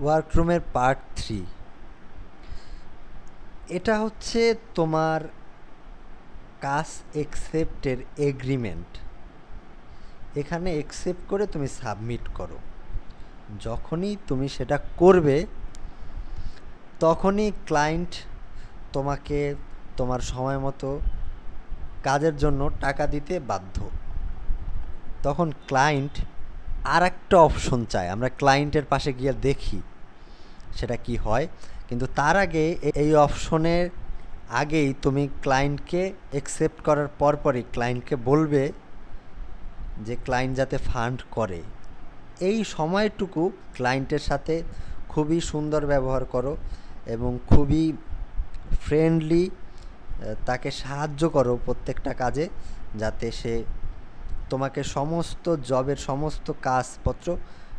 ওয়ার্করুমের part 3। এটা হচ্ছে তোমার কাজ অ্যাকসেপ্টের এগ্রিমেন্ট। এখানে অ্যাকসেপ্ট করে তুমি সাবমিট করো। যখনই তুমি সেটা করবে তখনই ক্লায়েন্ট তোমাকে তোমার সময় মতো কাজের জন্য টাকা দিতে বাধ্য। তখন ক্লায়েন্ট আর একটা অপশন চায়, আমরা ক্লায়েন্টের পাশে গিয়ে দেখি সেটা কি হয়। কিন্তু তার আগে এই অপশনের আগেই তুমি ক্লায়েন্টকে অ্যাকসেপ্ট করার পরপরই ক্লায়েন্টকে বলবে যে ক্লায়েন্ট যাতে ফান্ড করে। এই সময়টুকু ক্লায়েন্টের সাথে খুবই সুন্দর ব্যবহার করো এবং খুবই ফ্রেন্ডলি তাকে সাহায্য করো প্রত্যেকটা কাজে, যাতে সে তোমাকে সমস্ত জবের সমস্ত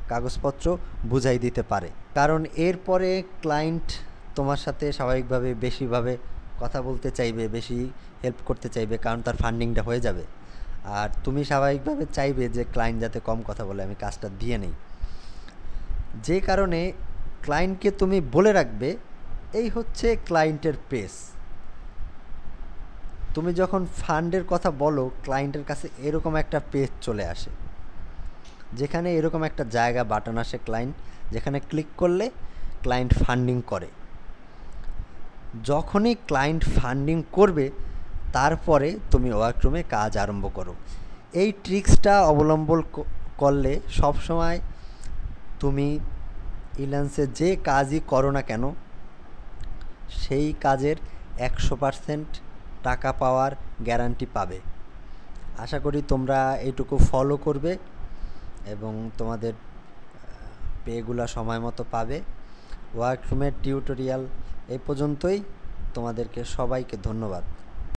কাগজপত্র বুঝাই দিতে পারে। কারণ এরপরে ক্লায়েন্ট তোমার সাথে স্বাভাবিকভাবে বেশিভাবে কথা বলতে চাইবে, বেশি হেল্প করতে চাইবে, কারণ তার ফান্ডিংটা হয়ে যাবে। আর তুমি স্বাভাবিকভাবে চাইবে যে ক্লায়েন্ট যাতে কম কথা বলে, আমি কাজটা দিয়ে নেই। যে কারণে ক্লায়েন্টকে তুমি বলে রাখবে এই হচ্ছে ক্লায়েন্টের পেস। তুমি যখন ফান্ডের কথা বলো ক্লায়েন্টের কাছে এরকম একটা পেজ চলে আসে, যেখানে এরকম একটা জায়গা বাটন আসে ক্লায়েন্ট, যেখানে ক্লিক করলে ক্লায়েন্ট ফান্ডিং করে। যখনই ক্লায়েন্ট ফান্ডিং করবে তারপরে তুমি ওয়ার্করুমে কাজ আরম্ভ করো। এই ট্রিক্সটা অবলম্বন করলে সবসময় তুমি ইল্যান্সে যে কাজই করো না কেন সেই কাজের 100% টাকা পাওয়ার গ্যারান্টি পাবে। আশা করি তোমরা এইটুকু ফলো করবে এবং তোমাদের পেগুলা সময় মতো পাবে। ওয়ার্করুমের টিউটোরিয়াল এই পর্যন্তই। তোমাদেরকে সবাইকে ধন্যবাদ।